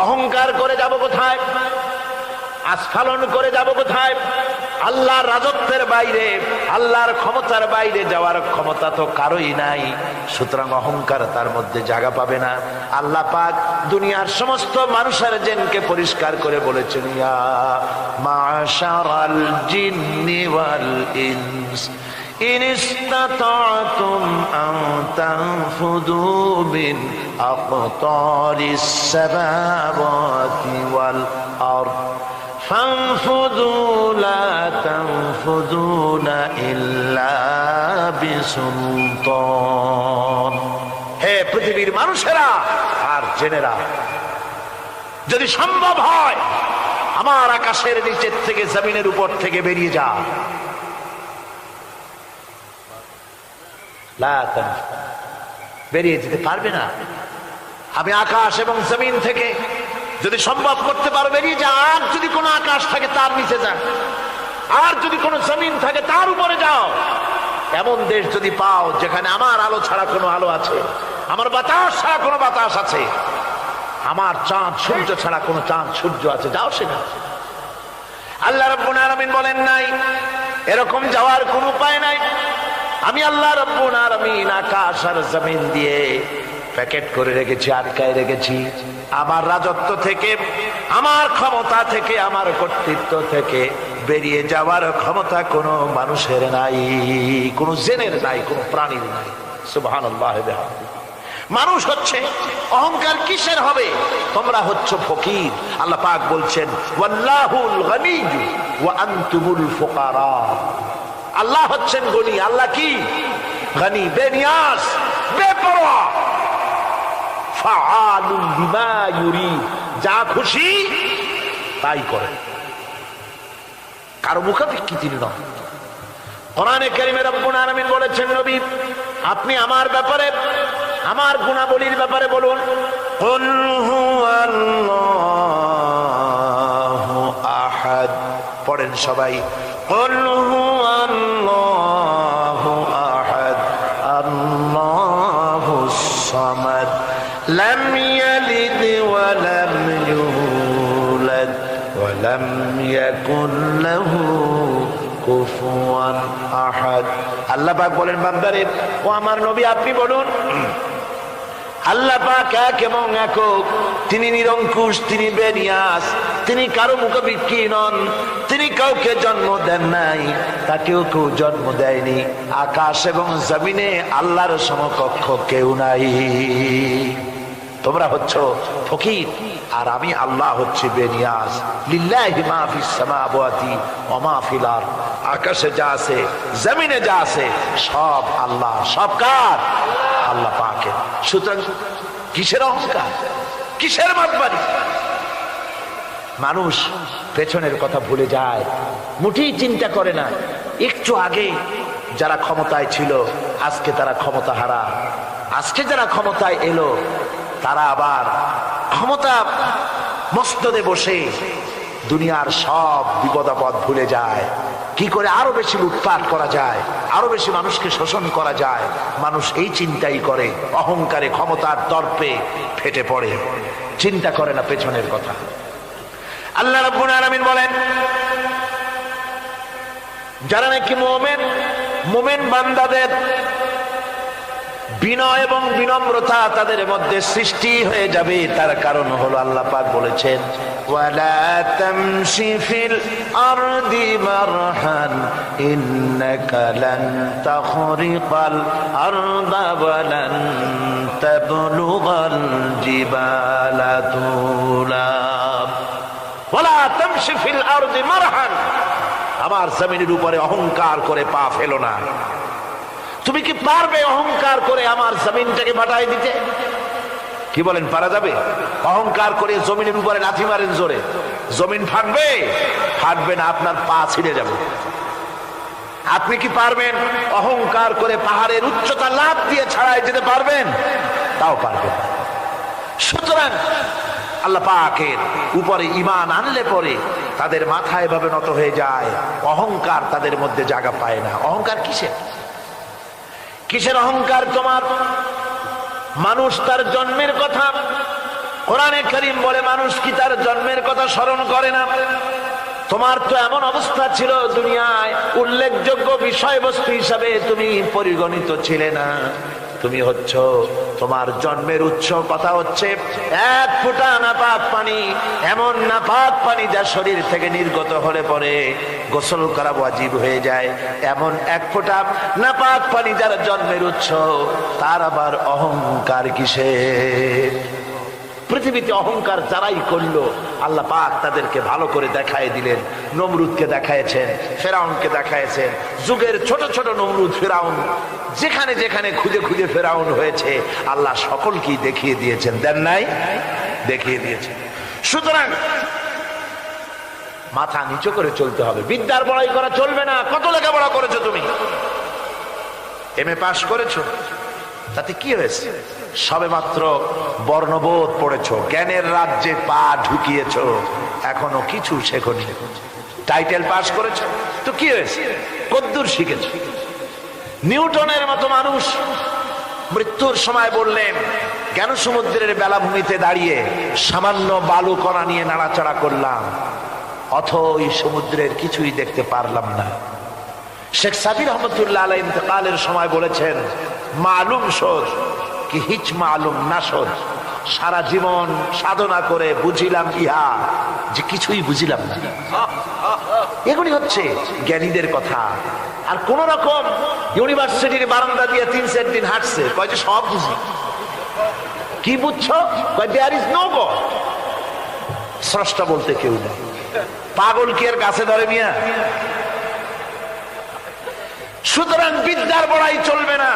অহংকার করে যাব কোথায়? আস্ফালন করে যাব কোথায়? আল্লাহর রাজত্বের বাইরে, আল্লাহর ক্ষমতার বাইরে যাওয়ার ক্ষমতা তো কারোই নাই। সুতরাং অহংকার তার মধ্যে জায়গা পাবে না। আল্লাহ পাক দুনিয়ার সমস্ত মানুষের জিনকে পরিষ্কার করে বলেছেন, ইয়া মাশারাল জিন্নি ওয়াল ইনস ইন ইসতাতা'তুম আন তানফুযু মিন আকতারিস সামাওয়াতি ওয়াল আরদ فانفذوا لا تنفذون إلا بسلطان। হে পৃথিবীর মানুষেরা আর জেনেরা, যদি সম্ভব হয় আমার আকাশের নিচের থেকে জমিনের উপর থেকে বেরিয়ে যা। বেরিয়ে যেতে পারবে না। আমি আকাশ এবং জমিন থেকে যদি সম্ভব করতে পারো বেরিয়ে যা। আর যদি কোনো আকাশ থাকে তার নিচে যা, আর যদি কোনো জমিন থাকে তার উপরে যাও। এমন দেশ যদি পাও যেখানে আমার আলো ছাড়া কোনো আলো আছে, আমার বাতাস ছাড়া কোনো বাতাস আছে, আমার চাঁদ সূর্য ছাড়া কোনো চাঁদ সূর্য আছে, যাও সেখানে। আল্লাহ রাব্বুল আলামিন বলেন নাই এরকম যাওয়ার কোনো উপায় নাই। আমি আল্লাহ রাব্বুল আলামিন আকাশ আর জমিন দিয়ে প্যাকেট করে রেখেছি, আটকায় রেখেছি। আমার রাজত্ব থেকে, আমার ক্ষমতা থেকে, আমার কর্তৃত্ব থেকে বেরিয়ে যাওয়ার ক্ষমতা কোনো মানুষের নাই, কোনো জেনের নাই, কোনো প্রাণীর নাই। সুবহানাল্লাহ। মানুষ হচ্ছে অহংকার কিসের হবে? তোমরা হচ্ছ ফকির। আল্লাহ পাক বলছেন ওয়াল্লাহুল গনিয়্যু ওয়া আনতুমুল ফুকারা। আল্লাহ হচ্ছেন গনি। আল্লাহ কি? গনি, বেনিয়াস, বেপরোয়া। ফাআলুন বিমা ইউরিদ, যা খুশি তাই করে, কারো মুখাপেক্ষী তিনি নন। কোরআনে কারীমে রব্বুল আলামিন বলেছেন, নবী আপনি আমার ব্যাপারে, আমার গুণাবলীর ব্যাপারে বলুন। কুল হুয়াল্লাহু আহাদ। পড়েন সবাই, কুল হুয়াল্লাহু আহাদ আল্লাহুস সামাদ লাম ইয়ালিদ ওয়া লাম ইউলাদ ওয়া লাম ইয়াকুল লাহু কুফুয়ান আহাদ। আল্লাহ পাক বলেন, বান্দারে ও আমার নবী আপনি বলুন, আল্লাহ পাক এক এবং একক, তিনি নিরঙ্কুশ, তিনি বেনিয়াস, তিনি কারো মুখাপেক্ষী নন, তিনি কাউকে জন্ম দেন নাই, তাকেও কেউ জন্ম দেয়নি। আকাশ এবং জমিনে আল্লাহর সমকক্ষ কেউ নাই। তোমরা হচ্ছ ফকির আর আমি আল্লাহ হচ্ছে বেনিয়াস। লিল্লাহি মা ফিস সামাওয়াতি ওয়া মা ফিল আরদ। আকাশে যা আছে, জমিনে যা আছে, সব আল্লাহ। সব কার? আল্লাহ পাকের। সুতরাং কিসের অহংকার, কিসের মাতবাড়ি? মানুষ পেছনের কথা ভুলে যায়, মুঠেই চিন্তা করে না। একটু আগে যারা ক্ষমতায় ছিল আজকে তারা ক্ষমতা হারা। আজকে যারা ক্ষমতায় এলো তারা আবার ক্ষমতা মস্তদে বসে দুনিয়ার সব বিপদাপদ ভুলে যায়। কি করে আরো বেশি লুটপাট করা যায়, আরো বেশি মানুষকে শোষণ করা যায়, মানুষ এই চিন্তাই করে। অহংকারে, ক্ষমতার দর্পে ফেটে পড়ে, চিন্তা করে না পেছনের কথা। আল্লাহ রাব্বুল আলামিন বলেন, যারা নাকি মুমিন বান্দাদের বিনয় এবং বিনম্রতা তাদের মধ্যে সৃষ্টি হয়ে যাবে, তার কারণ হলো আল্লাহ পাক বলেছেন, ওয়ালা তামশি ফিল আরদি মারহান ইন্নাকা লান তাখরিকাল আরদা ওয়া লান তাবলুগাল জিবালা তুলা। ওয়ালা তামশি ফিল আরদি মারহান, আমার জমিনের উপরে অহংকার করে পা ফেলো না। তুমি কি পারবে অহংকার করে আমার জমিনটাকে ফাটাই দিতে? কি বলেন, পারা যাবে? অহংকার করে জমিনের উপরে লাথি মারেন জোরে, জমিন ফাটবে? ফাটবে না, আপনার পা ছিঁড়ে যাবে। আপনি কি পারবেন অহংকার করে পাহাড়ের উচ্চতা লাফ দিয়ে ছাড়াই যেতে পারবেন? তাও পারবেন। সুতরাং আল্লাহ পাকের উপরে ঈমান আনলে পরে তাদের মাথা এভাবে নত হয়ে যায়, অহংকার তাদের মধ্যে জায়গা পায় না। অহংকার কিসের? কিসের অহংকার তোমার? মানুষ তার জন্মের কথা কোরআনে কারীম বলে মানুষ কি তার জন্মের কথা স্মরণ করে না? তোমার তো এমন অবস্থা ছিল, দুনিয়ায় উল্লেখযোগ্য বিষয়বস্তু হিসাবে তুমি পরিগণিত ছিলে না। তুমি হচ্ছ, তোমার জন্মের উৎস কথা হচ্ছে এক ফোঁটা নাপাক পানি, এমন নাপাক পানি যা শরীর থেকে নির্গত হলে পরে গোসল করা ওয়াজিব হয়ে যায়। এমন এক ফোঁটা নাপাক পানি যার জন্মের উৎস, তার আবার অহংকার কিসের? পৃথিবীতে অহংকার যারাই করলো আল্লাহ পাক তাদেরকে ভালো করে দেখায় দিলেন। নমরুদকে দেখায়ছেন, ফেরাউনকে দেখায়ছেন, যুগের ছোট ছোট নমরুদ ফেরাউন যেখানে যেখানে খুঁজে খুঁজে ফেরাউন হয়েছে আল্লাহ সকলকেই দেখিয়ে দিয়েছেন, দেন নাই? দেখিয়ে দিয়েছেন। সুতরাং মাথা নিচু করে চলতে হবে, বিদ্যার বড়াই করা চলবে না। কত লেখাপড়া করেছো তুমি? এমএ পাস করেছো, তাতে কি হয়েছে? সবে মাত্র বর্ণবোধ পড়েছো, জ্ঞানের রাজ্যে পা ঢুকিয়েছো, এখনো কিছু শেখনি। টাইটেল পাস করেছো তো কি হয়েছে? কদ্দুর শিখেছো। নিউটনের মতো মানুষ মৃত্যুর সময় বললেন, জ্ঞান সমুদ্রের বেলাভূমিতে দাঁড়িয়ে সামান্য বালু কণা নিয়ে নাড়াচাড়া করলাম, অথই সমুদ্রের কিছুই দেখতে পারলাম না। শেখ সাবির রহমতুল্লাহ আলাইহি ইন্তেকালের সময় বলেছেন, মালুম শোধ কি হিচ মালুম না শোধ, সারা জীবন সাধনা করে বুঝিলাম ইহা যে কিছুই বুঝিলাম না। এগুলি হচ্ছে জ্ঞানীদের কথা। আর কোন রকম ইউনিভার্সিটির বারান্দা দিয়ে 3-4 দিন হাঁটছে, কয় যে সব বুঝি। কি বুঝছো? কয় দেয়ার ইজ নো গড, স্রষ্টা বলতে কেউ নেই। পাগল কি এর কাছে ধরে মিয়া? সুতরাং বিদ্যার বড়াই চলবে না,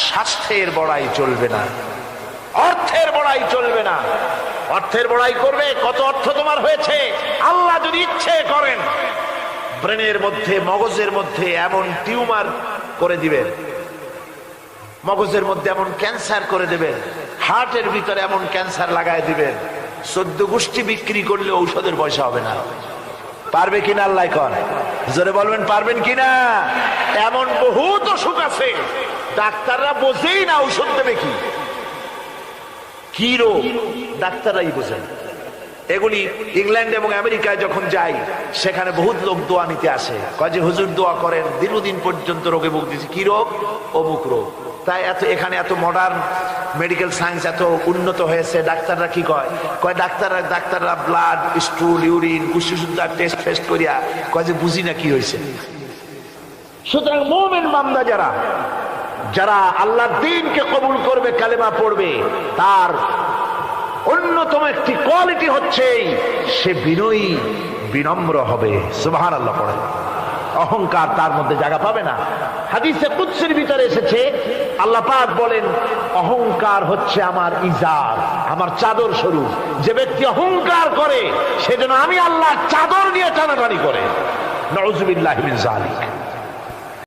স্বাস্থ্যের বড়াই চলবে না, অর্থের বড়াই চলবে না। অর্থের বড়াই করবে, কত অর্থ তোমার হয়েছে? আল্লাহ যদি ইচ্ছে করেন ব্রেনের মধ্যে, মগজের মধ্যে এমন টিউমার করে দিবেন, মগজের মধ্যে এমন ক্যান্সার করে দেবেন, হার্টের ভিতরে এমন ক্যান্সার লাগায় দিবেন, 14 গোষ্ঠী বিক্রি করলে ঔষধের পয়সা হবে না। পারবে কিনা আল্লাহ কন? জোরে বলবেন পারবেন কিনা? এমন বহুত অসুখ আছে ডাক্তাররা বোঝেই না ঔষধ দেবে কি, কি রোগ ডাক্তাররাই বোঝেন। এগুলি ইংল্যান্ড এবং আমেরিকায় যখন যাই সেখানে বহুত লোক দোয়া নিতে আসে, কয় যে হুজুর দোয়া করেন, দীর্ঘদিন পর্যন্ত রোগে ভুগতেছি। কি রোগ? অমুক রোগ। তাই এখানে এত মডার্ন মেডিকেল সায়েন্স এত উন্নত হয়েছে, ডাক্তাররা কি কয়? কয় ডাক্তাররা ব্লাড, স্টুল, ইউরিন, কুষ্ঠশুদ্ধা টেস্ট ফেস্ট করিয়া কয় যে বুঝি না কি হয়েছে। সুতরাং মুমিন বান্দা যারা আল্লাহর দ্বীনকে কবুল করবে, কালেমা পড়বে, তার অন্যতম একটি কোয়ালিটি হচ্ছে সে বিনয়ী, বিনম্র হবে। সুবহানাল্লাহ পড়ে। অহংকার তার মধ্যে জায়গা পাবে না। হাদিসে কুদসির ভিতরে এসেছে, আল্লাহ পাক বলেন, অহংকার হচ্ছে আমার ইজার, আমার চাদর স্বরূপ। যে ব্যক্তি অহংকার করে সেজন্য আমি আল্লাহ চাদর দিয়ে টানাটানি করে। নাউযুবিল্লাহি মিন যালিক।